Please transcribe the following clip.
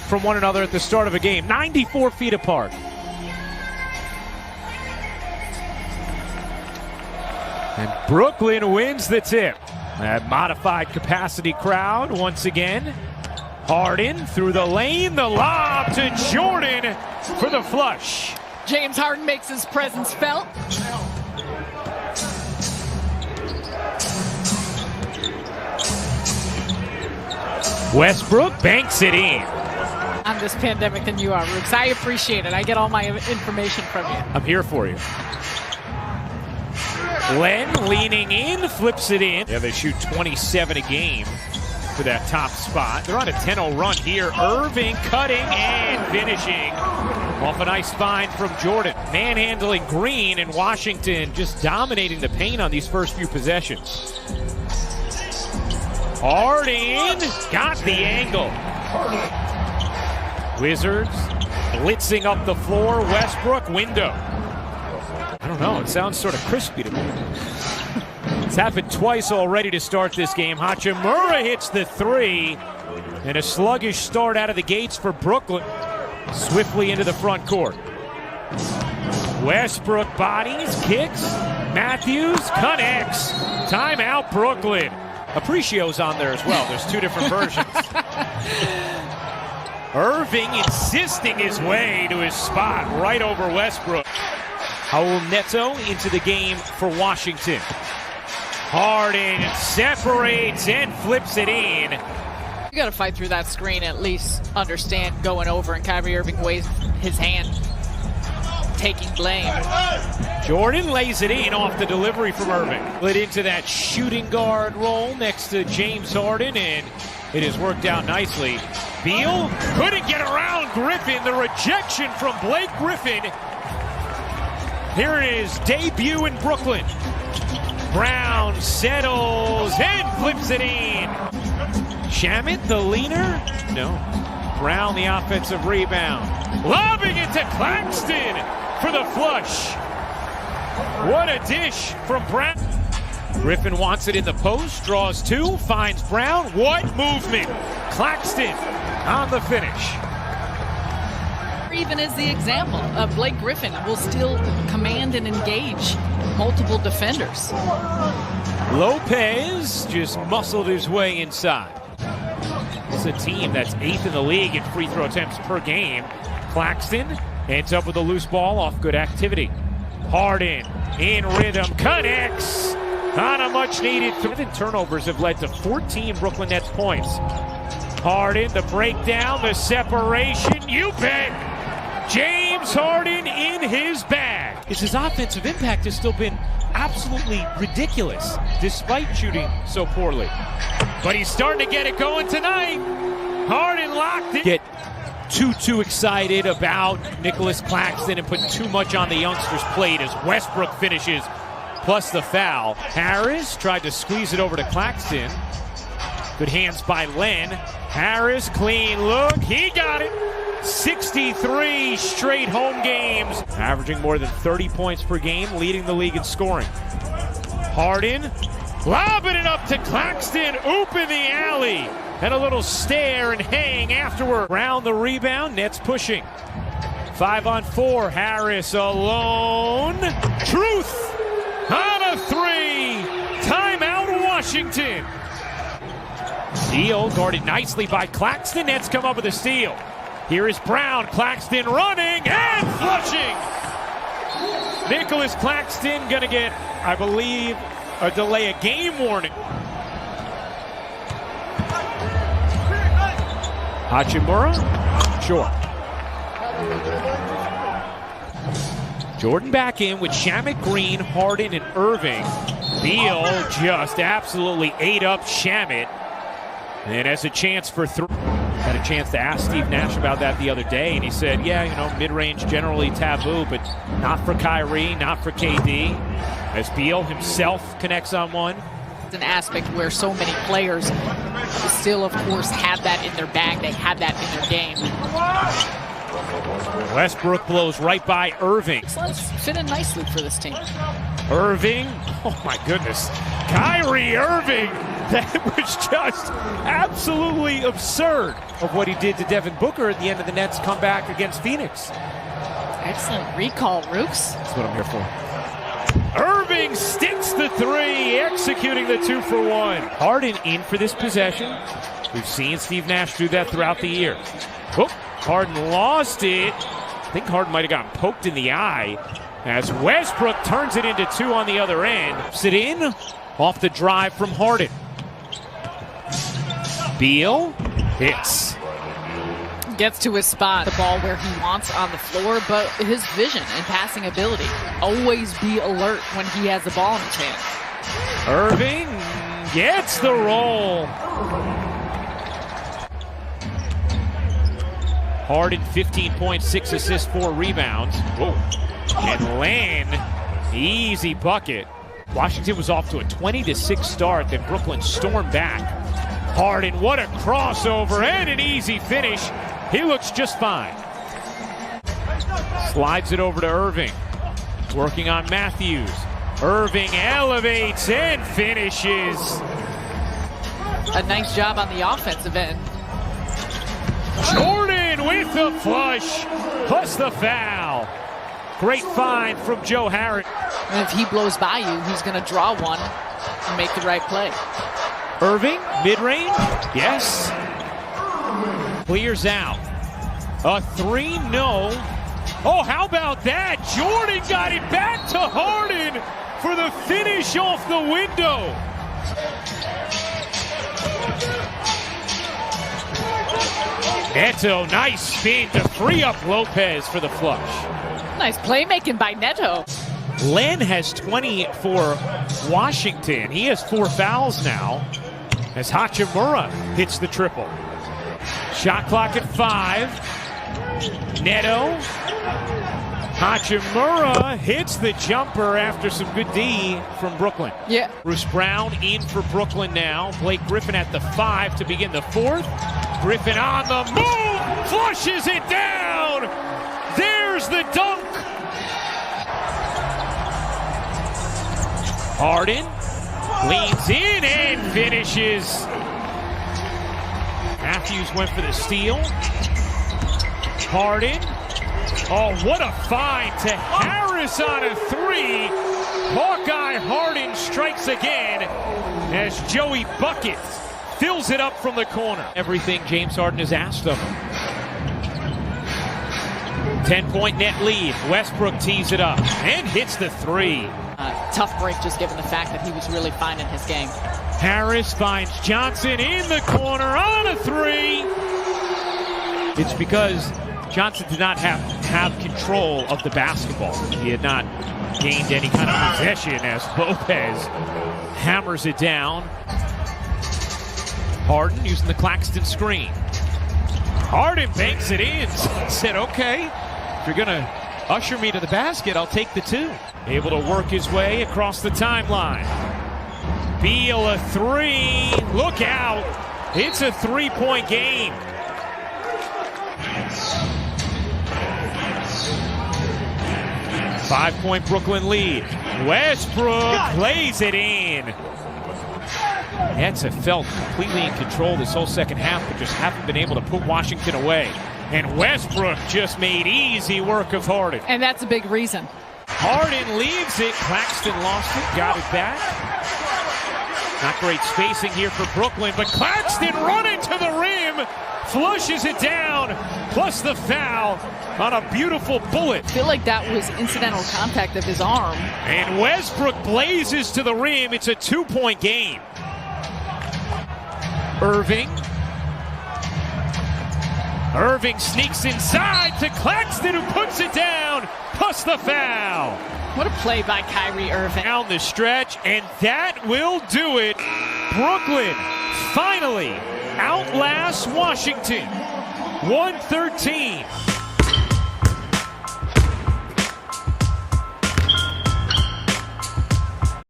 from one another at the start of a game, 94 feet apart. And Brooklyn wins the tip. That modified capacity crowd once again. Harden through the lane, the lob to Jordan for the flush. James Harden makes his presence felt. Westbrook banks it in. On this pandemic than you are, Rooks. I appreciate it. I get all my information from you. I'm here for you. Len leaning in, flips it in. Yeah, they shoot 27 a game for that top spot. They're on a 10-0 run here. Irving cutting and finishing off a nice find from Jordan. Manhandling Green, and Washington just dominating the paint on these first few possessions. Harden got the angle. Wizards blitzing up the floor. Westbrook window. I don't know, it sounds sort of crispy to me. It's happened twice already to start this game. Hachimura hits the three, and a sluggish start out of the gates for Brooklyn. Swiftly into the front court. Westbrook bodies, kicks, Matthews connects. Timeout Brooklyn. Aprecio's on there as well. There's two different versions. Irving insisting his way to his spot right over Westbrook. Raul Neto into the game for Washington. Harden separates and flips it in. You got to fight through that screen, at least understand going over, and Kyrie Irving waves his hand, taking blame. Jordan lays it in off the delivery from Irving. Lit into that shooting guard role next to James Harden, and it has worked out nicely. Beal couldn't get around Griffin. The rejection from Blake Griffin. Here it is, debut in Brooklyn. Brown settles and flips it in. Shamet, the leaner? No. Brown, the offensive rebound. Lobbing it to Claxton for the flush. What a dish from Brown. Griffin wants it in the post, draws two, finds Brown. What movement? Claxton on the finish. Even as the example of Blake Griffin will still command and engage multiple defenders. Lopez just muscled his way inside. It's a team that's 8th in the league in free throw attempts per game. Claxton ends up with a loose ball off good activity. Harden in rhythm, connects on a much needed 3. Turnovers have led to 14 Brooklyn Nets points. Harden, the breakdown, the separation, you bet. James Harden in his bag. His offensive impact has still been absolutely ridiculous, despite shooting so poorly. But he's starting to get it going tonight. Harden locked it. Get too excited about Nicholas Claxton and put too much on the youngster's plate as Westbrook finishes, plus the foul. Harris tried to squeeze it over to Claxton. Good hands by Len. Harris, clean look, he got it. 63 straight home games, averaging more than 30 points per game, leading the league in scoring. Harden, lobbing it up to Claxton, oop in the alley, and a little stare and hang afterward. Round the rebound, Nets pushing. 5-on-4, Harris alone. Truth on a three. Timeout Washington. Steal guarded nicely by Claxton. Nets come up with a steal. Here is Brown, Claxton running and flushing. Nicholas Claxton gonna get, I believe, a delay of game warning. Hachimura, sure. Jordan back in with Shamet, Green, Harden, and Irving. Beal just absolutely ate up Shamet. And has a chance for three. Had a chance to ask Steve Nash about that the other day, and he said, yeah, you know, mid-range generally taboo, but not for Kyrie, not for KD. As Beal himself connects on one. It's an aspect where so many players still, of course, have that in their bag. They have that in their game. Westbrook blows right by Irving. Let's fit in nicely for this team. Irving, oh my goodness. Kyrie Irving That was just absolutely absurd of what he did to Devin Booker at the end of the Nets' comeback against Phoenix. Excellent recall, Rooks. That's what I'm here for. Irving sticks the three, executing the 2-for-1. Harden in for this possession. We've seen Steve Nash do that throughout the year. Oh, Harden lost it. I think Harden might have gotten poked in the eye as Westbrook turns it into two on the other end. Sit in off the drive from Harden. Beal hits. Gets to his spot, the ball where he wants on the floor, but his vision and passing ability. Always be alert when he has the ball in his hand. Irving gets the roll. Harden 15.6 assists, 4 rebounds. Whoa. And Len, easy bucket. Washington was off to a 20-6 start, then Brooklyn stormed back. Harden, what a crossover and an easy finish. He looks just fine. Slides it over to Irving. Working on Matthews. Irving elevates and finishes. A nice job on the offensive end. Jordan with the flush, plus the foul. Great find from Joe Harris. And if he blows by you, he's going to draw one and make the right play. Irving, mid-range, yes. Clears out. A 3, no. Oh, how about that? Jordan got it back to Harden for the finish off the window. Neto, nice spin to free up Lopez for the flush. Nice playmaking by Neto. Len has 20 for Washington. He has 4 fouls now as Hachimura hits the triple. Shot clock at 5. Neto. Hachimura hits the jumper after some good D from Brooklyn. Yeah. Bruce Brown in for Brooklyn now. Blake Griffin at the 5 to begin the 4th. Griffin on the move, flushes it down. There's the dunk. Harden leans in and finishes. Matthews went for the steal. Harden. Oh, what a find to Harris on a 3. Hawkeye Harden strikes again as Joey Buckets fills it up from the corner. Everything James Harden has asked of him. 10-point net lead. Westbrook tees it up and hits the 3. Tough break just given the fact that he was really finding his game. Harris finds Johnson in the corner on a 3. It's because Johnson did not have control of the basketball. He had not gained any kind of possession as Lopez hammers it down. Harden using the Claxton screen. Harden banks it in. Said, okay, if you're going to usher me to the basket, I'll take the 2. Able to work his way across the timeline. Beal a 3. Look out. It's a 3-point game. Five-point Brooklyn lead. Westbrook plays it in. Nets have felt completely in control this whole second half, but just haven't been able to put Washington away. And Westbrook just made easy work of Harden. And that's a big reason. Harden leaves it. Claxton lost it, got it back. Not great spacing here for Brooklyn, but Claxton running to the rim, flushes it down, plus the foul on a beautiful bullet. I feel like that was incidental contact of his arm. And Westbrook blazes to the rim. It's a 2-point game. Irving sneaks inside to Claxton, who puts it down, plus the foul. What a play by Kyrie Irving. Down the stretch, and that will do it. Brooklyn finally outlasts Washington, 113